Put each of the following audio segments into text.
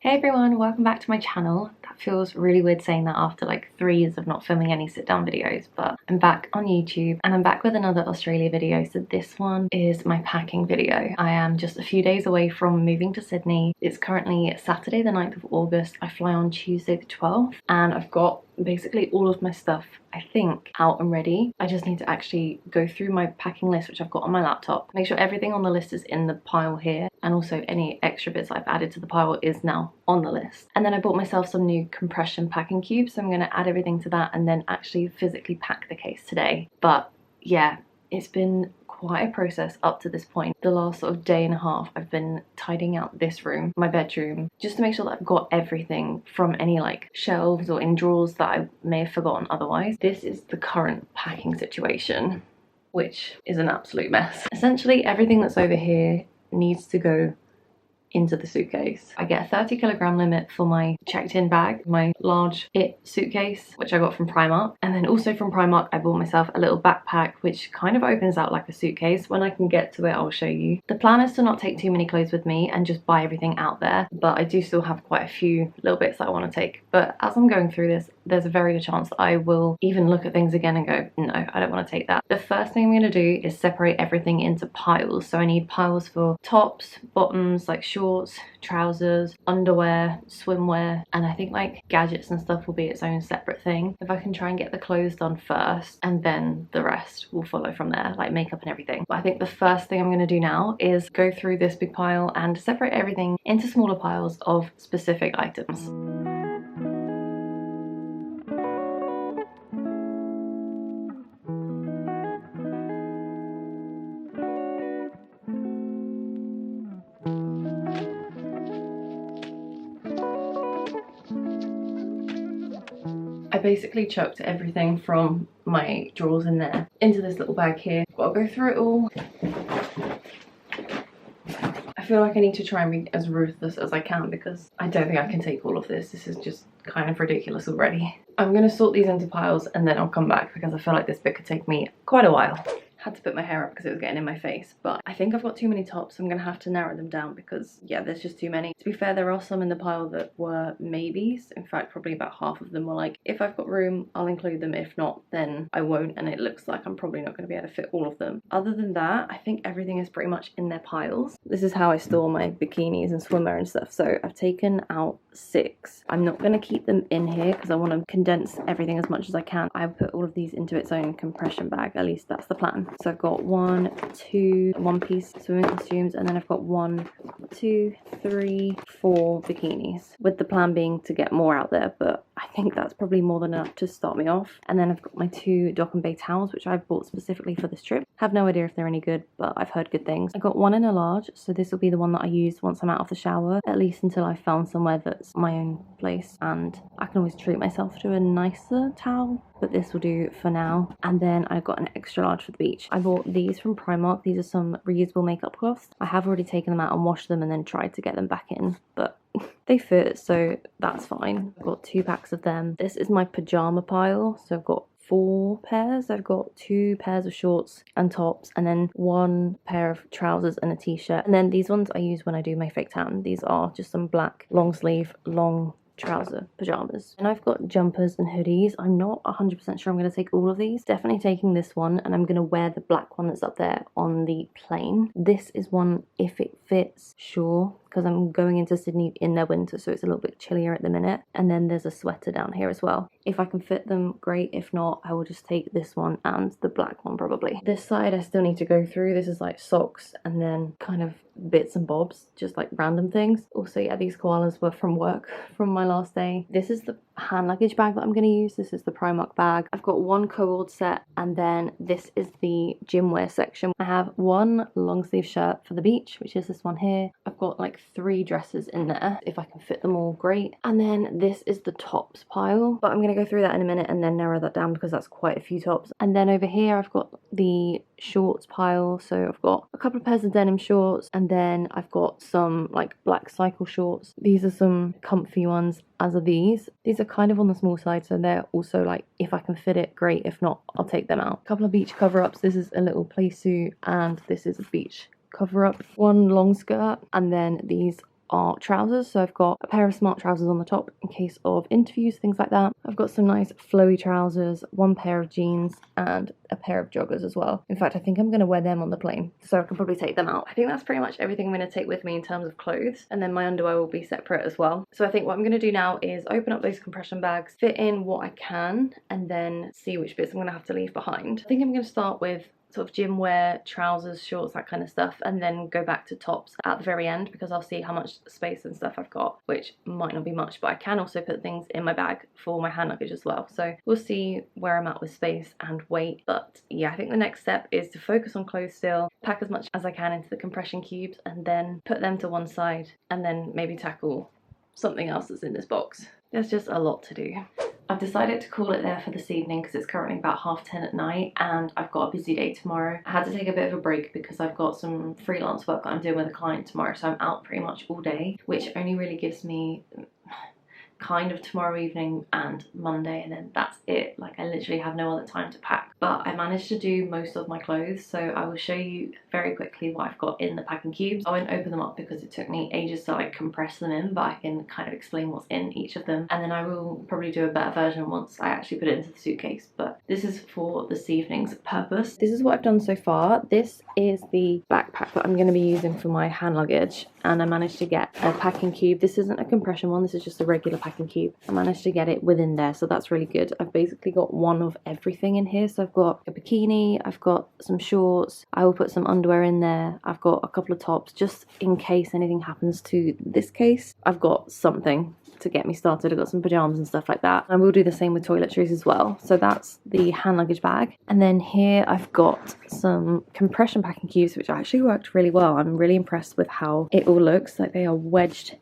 Hey everyone, welcome back to my channel. That feels really weird saying that after like 3 years of not filming any sit down videos, but I'm back on YouTube and I'm back with another Australia video. So this one is my packing video. I am just a few days away from moving to Sydney. It's currently Saturday the 9th of August. I fly on Tuesday the 12th and I've got basically all of my stuff I think out and ready. I just need to actually go through my packing list, which I've got on my laptop, make sure everything on the list is in the pile here, and also any extra bits I've added to the pile is now on the list. And then I bought myself some new compression packing cubes, so I'm going to add everything to that and then actually physically pack the case today. But yeah, it's been quite a process up to this point. The last sort of day and a half I've been tidying out this room, my bedroom, just to make sure that I've got everything from any like shelves or in drawers that I may have forgotten otherwise. This is the current packing situation, which is an absolute mess. Essentially everything that's over here needs to go into the suitcase. I get a 30kg limit for my checked in bag, my large suitcase, which I got from Primark. And then also from Primark, I bought myself a little backpack, which kind of opens out like a suitcase. When I can get to it, I'll show you. The plan is to not take too many clothes with me and just buy everything out there, but I do still have quite a few little bits that I want to take. But as I'm going through this, there's a very good chance that I will even look at things again and go, no, I don't want to take that. The first thing I'm going to do is separate everything into piles. So I need piles for tops, bottoms, like shorts, trousers, underwear, swimwear, and I think like gadgets and stuff will be its own separate thing. If I can try and get the clothes done first, and then the rest will follow from there, like makeup and everything. But I think the first thing I'm going to do now is go through this big pile and separate everything into smaller piles of specific items. I basically chucked everything from my drawers in there into this little bag here. I'll go through it all. I feel like I need to try and be as ruthless as I can because I don't think I can take all of this. This is just kind of ridiculous already. I'm going to sort these into piles and then I'll come back because I feel like this bit could take me quite a while. Had to put my hair up because it was getting in my face, but I think I've got too many tops. I'm gonna have to narrow them down because yeah, there's just too many. To be fair, there are some in the pile that were maybes. In fact, probably about half of them were like, if I've got room, I'll include them. If not, then I won't, and it looks like I'm probably not gonna be able to fit all of them. Other than that, I think everything is pretty much in their piles. This is how I store my bikinis and swimwear and stuff. So I've taken out 6. I'm not gonna keep them in here because I want to condense everything as much as I can. I've put all of these into its own compression bag, at least that's the plan. So I've got 1, 2 one-piece swimming costumes, and then I've got 1, 2, 3, 4 bikinis, with the plan being to get more out there, but I think that's probably more than enough to start me off. And then I've got my 2 Dock and Bay towels, which I've bought specifically for this trip. Have no idea if they're any good, but I've heard good things. I got 1 in a large, so this will be the one that I use once I'm out of the shower, at least until I've found somewhere that's my own place, and I can always treat myself to a nicer towel, but this will do for now. And then I got an extra large for the beach. I bought these from Primark. These are some reusable makeup cloths. I have already taken them out and washed them and then tried to get them back in, but they fit, so that's fine. I've got 2 packs of them. This is my pajama pile, so I've got 4 pairs. I've got 2 pairs of shorts and tops, and then 1 pair of trousers and a t-shirt. And then these ones I use when I do my fake tan. These are just some black long sleeve long trouser pajamas. And I've got jumpers and hoodies. I'm not 100% sure I'm going to take all of these. Definitely taking this one, and I'm going to wear the black one that's up there on the plane. This is one, if it fits, sure, because I'm going into Sydney in their winter, so it's a little bit chillier at the minute. And then there's a sweater down here as well. If I can fit them, great. If not, I will just take this one and the black one probably. This side I still need to go through. This is like socks and then kind of bits and bobs, just like random things. Also, yeah, these koalas were from work from my last day. This is the hand luggage bag that I'm going to use. This is the Primark bag. I've got 1 co-ord set, and then this is the gym wear section. I have 1 long sleeve shirt for the beach, which is this one here. I've got like 3 dresses in there. If I can fit them all, great. And then this is the tops pile, but I'm going to go through that in a minute and then narrow that down because that's quite a few tops. And then over here I've got the shorts pile, so I've got a couple of pairs of denim shorts, and then I've got some like black cycle shorts. These are some comfy ones, as are these. These are kind of on the small side, so they're also like, if I can fit it, great. If not, I'll take them out. A couple of beach cover-ups. This is a little play suit, and this is a beach cover-up. 1 long skirt, and then these are trousers. So I've got a pair of smart trousers on the top in case of interviews, things like that. I've got some nice flowy trousers, one pair of jeans, and a pair of joggers as well. In fact, I think I'm going to wear them on the plane, so I can probably take them out. I think that's pretty much everything I'm going to take with me in terms of clothes, and then my underwear will be separate as well. So I think what I'm going to do now is open up those compression bags, fit in what I can, and then see which bits I'm going to have to leave behind. I think I'm going to start with sort of gym wear, trousers, shorts, that kind of stuff, and then go back to tops at the very end, because I'll see how much space and stuff I've got, which might not be much, but I can also put things in my bag for my hand luggage as well. So we'll see where I'm at with space and weight. But yeah, I think the next step is to focus on clothes still, pack as much as I can into the compression cubes, and then put them to one side, and then maybe tackle something else that's in this box. There's just a lot to do. I've decided to call it there for this evening because it's currently about 10:30 at night and I've got a busy day tomorrow. I had to take a bit of a break because I've got some freelance work that I'm doing with a client tomorrow, so I'm out pretty much all day, which only really gives me kind of tomorrow evening and Monday, and then that's it. Like, I literally have no other time to pack. But I managed to do most of my clothes, so I will show you very quickly what I've got in the packing cubes. I won't open them up because it took me ages to like compress them in, but I can kind of explain what's in each of them, and then I will probably do a better version once I actually put it into the suitcase. But this is for this evening's purpose. This is what I've done so far. This is the backpack that I'm going to be using for my hand luggage, and I managed to get a packing cube. This isn't a compression one, this is just a regular packing cube. I managed to get it within there, so that's really good. I've basically got one of everything in here. So I've got a bikini, I've got some shorts, I will put some underwear in there, I've got a couple of tops just in case anything happens to this case. I've got something to get me started. I've got some pajamas and stuff like that. I will do the same with toiletries as well. So that's the hand luggage bag. And then here I've got some compression packing cubes, which actually worked really well. I'm really impressed with how it all looks, like they are wedged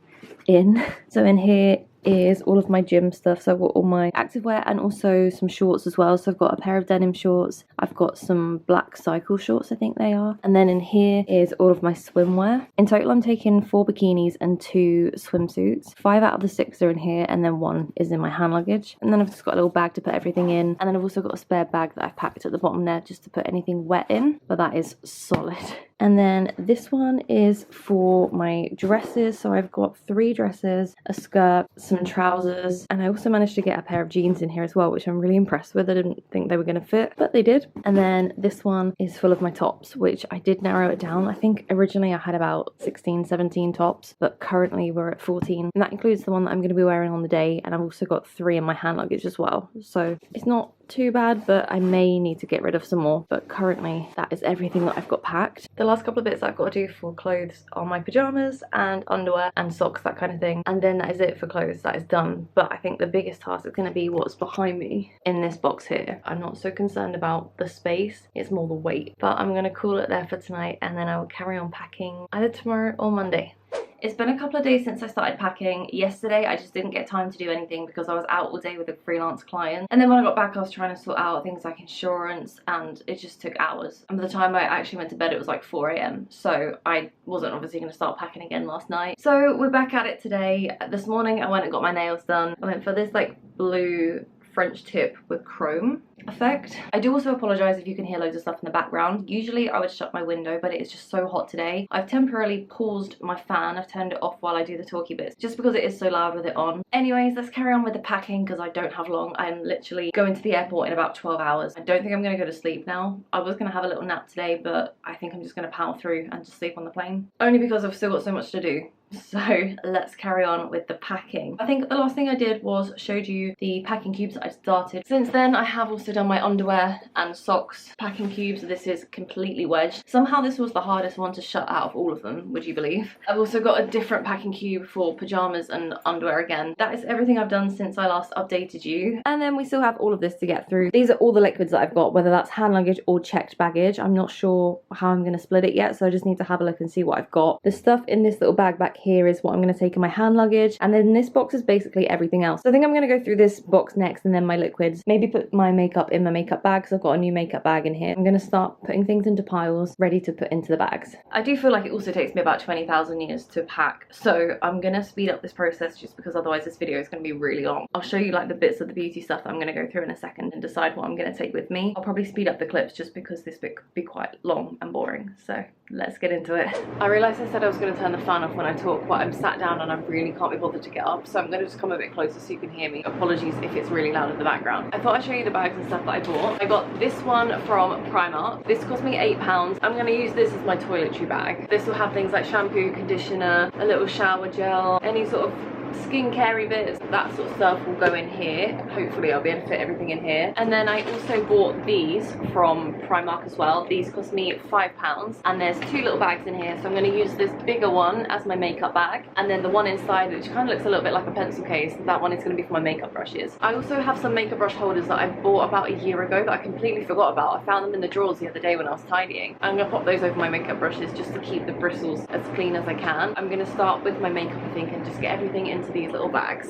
in. So in here is all of my gym stuff. So I've got all my activewear and also some shorts as well. So I've got a pair of denim shorts, I've got some black cycle shorts, I think they are, and then in here is all of my swimwear. In total I'm taking 4 bikinis and 2 swimsuits. 5 out of the 6 are in here, and then 1 is in my hand luggage. And then I've just got a little bag to put everything in, and then I've also got a spare bag that I've packed at the bottom there just to put anything wet in, but that is solid. And then this one is for my dresses. So I've got 3 dresses, a skirt, some trousers, and I also managed to get a pair of jeans in here as well, which I'm really impressed with. I didn't think they were going to fit, but they did. And then this one is full of my tops, which I did narrow it down. I think originally I had about 16, 17 tops, but currently we're at 14. And that includes the one that I'm going to be wearing on the day, and I've also got 3 in my hand luggage as well. So it's not too bad, but I may need to get rid of some more. But currently that is everything that I've got packed. The last couple of bits I've got to do for clothes are my pajamas and underwear and socks, that kind of thing, and then that is it for clothes. That is done. But I think the biggest task is going to be what's behind me in this box here. I'm not so concerned about the space, it's more the weight. But I'm going to call it there for tonight, and then I will carry on packing either tomorrow or Monday. It's been a couple of days since I started packing. Yesterday I just didn't get time to do anything because I was out all day with a freelance client, and then when I got back I was trying to sort out things like insurance, and it just took hours. And by the time I actually went to bed it was like 4 AM, so I wasn't obviously going to start packing again last night. So we're back at it today. This morning I went and got my nails done. I went for this like blue French tip with chrome effect. I do also apologise if you can hear loads of stuff in the background. Usually I would shut my window, but it is just so hot today. I've temporarily paused my fan. I've turned it off while I do the talky bits just because it is so loud with it on. Anyways, let's carry on with the packing because I don't have long. I'm literally going to the airport in about 12 hours. I don't think I'm going to go to sleep now. I was going to have a little nap today, but I think I'm just going to power through and just sleep on the plane. Only because I've still got so much to do. So let's carry on with the packing. I think the last thing I did was showed you the packing cubes that I started. Since then I have also done my underwear and socks packing cubes. This is completely wedged. Somehow this was the hardest one to shut out of all of them, would you believe? I've also got a different packing cube for pajamas and underwear again. That is everything I've done since I last updated you. And then we still have all of this to get through. These are all the liquids that I've got, whether that's hand luggage or checked baggage. I'm not sure how I'm going to split it yet, so I just need to have a look and see what I've got. The stuff in this little bag back here is what I'm going to take in my hand luggage, and then this box is basically everything else. So I think I'm going to go through this box next and then my liquids. Maybe put my makeup in my makeup bag because I've got a new makeup bag in here. I'm going to start putting things into piles ready to put into the bags. I do feel like it also takes me about 20,000 years to pack, so I'm going to speed up this process just because otherwise this video is going to be really long. I'll show you like the bits of the beauty stuff that I'm going to go through in a second and decide what I'm going to take with me. I'll probably speed up the clips just because this bit could be quite long and boring, so let's get into it. I realised I said I was going to turn the fan off when I talk, but I'm sat down and I really can't be bothered to get up, so I'm going to just come a bit closer so you can hear me. Apologies if it's really loud in the background. I thought I'd show you the bags and stuff that I bought. I got this one from Primark. This cost me £8. I'm going to use this as my toiletry bag. This will have things like shampoo, conditioner, a little shower gel, any sort of skincare bits, that sort of stuff will go in here. Hopefully I'll be able to fit everything in here. And then I also bought these from Primark as well. These cost me £5 and there's two little bags in here, so I'm going to use this bigger one as my makeup bag, and then the one inside, which kind of looks a little bit like a pencil case, that one is going to be for my makeup brushes. I also have some makeup brush holders that I bought about a year ago that I completely forgot about. I found them in the drawers the other day when I was tidying. I'm going to pop those over my makeup brushes just to keep the bristles as clean as I can. I'm going to start with my makeup, I think, and just get everything into these little bags.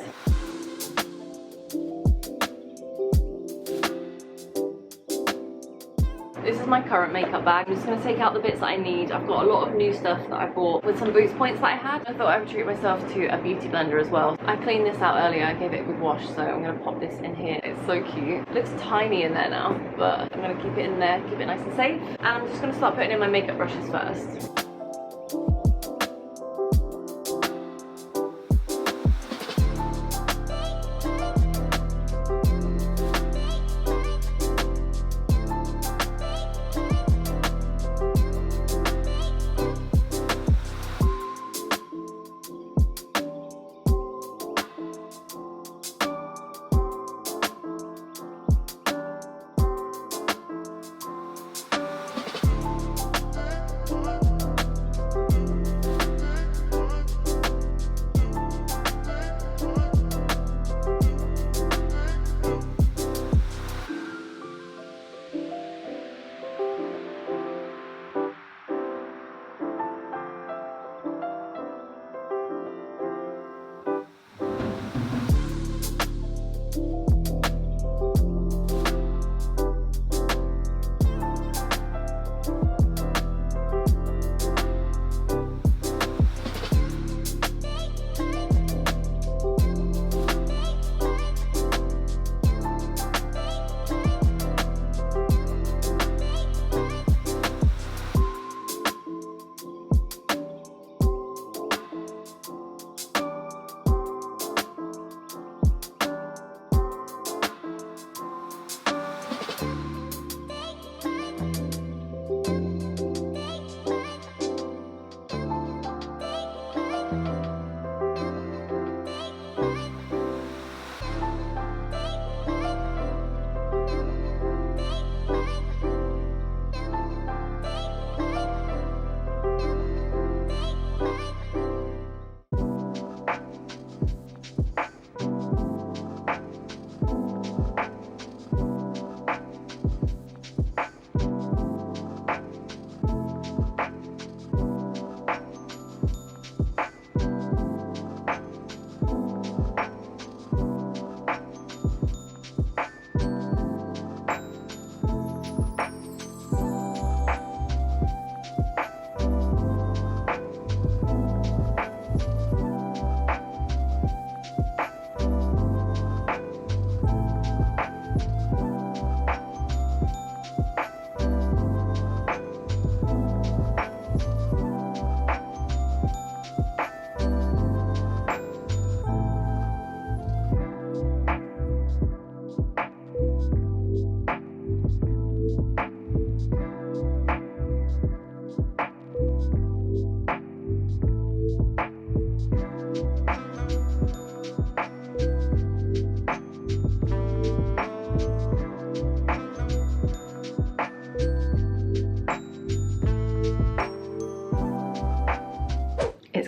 This is my current makeup bag. I'm just going to take out the bits that I need. I've got a lot of new stuff that I bought with some boost points that I had. I thought I would treat myself to a beauty blender as well. I cleaned this out earlier. I gave it a good wash, so I'm going to pop this in here. It's so cute. It looks tiny in there now, but I'm going to keep it in there, keep it nice and safe. And I'm just going to start putting in my makeup brushes first.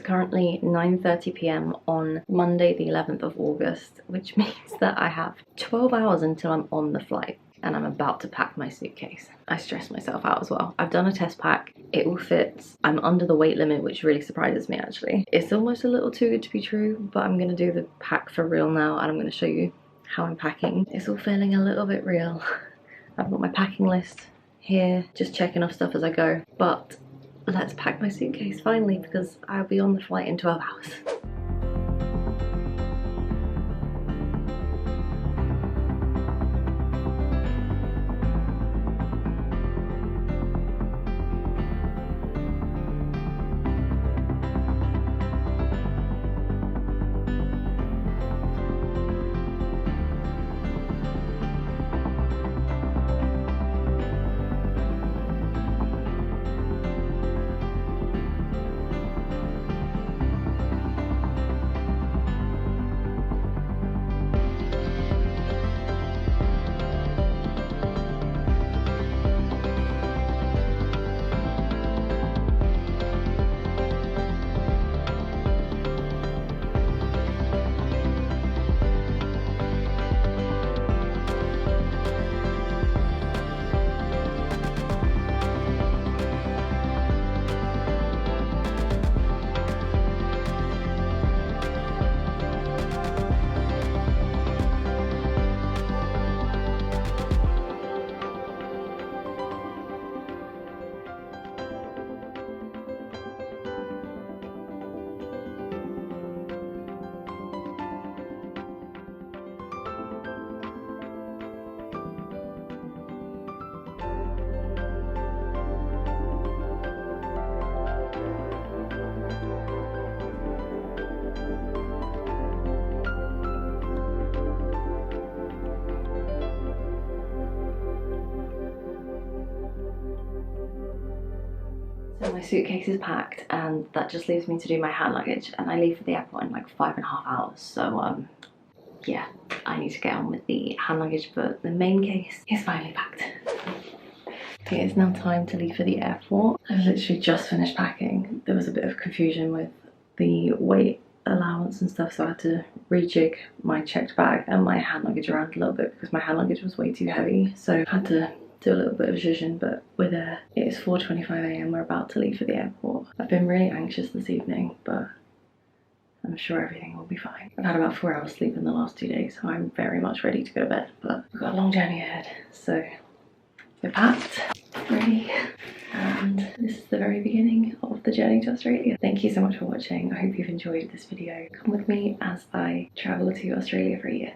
Currently 9:30 p.m. on Monday the 11th of August, which means that I have 12 hours until I'm on the flight and I'm about to pack my suitcase. I stressed myself out as well. I've done a test pack, it all fits. I'm under the weight limit, which really surprises me actually. It's almost a little too good to be true, but I'm gonna do the pack for real now and I'm gonna show you how I'm packing. It's all feeling a little bit real. I've got my packing list here, just checking off stuff as I go, but let's pack my suitcase finally because I'll be on the flight in 12 hours. So my suitcase is packed and that just leaves me to do my hand luggage, and I leave for the airport in like 5.5 hours. So yeah, I need to get on with the hand luggage, but the main case is finally packed. Okay, it's now time to leave for the airport. I've literally just finished packing. There was a bit of confusion with the weight allowance and stuff, so I had to rejig my checked bag and my hand luggage around a little bit because my hand luggage was way too heavy. So I had to do a little bit of zhuzhin, but we're there. It is 4:25 AM. We're about to leave for the airport. I've been really anxious this evening, but I'm sure everything will be fine. I've had about 4 hours sleep in the last 2 days, so I'm very much ready to go to bed, but we've got a long journey ahead. So we're packed, ready, and this is the very beginning of the journey to Australia. Thank you so much for watching. I hope you've enjoyed this video. Come with me as I travel to Australia for a year.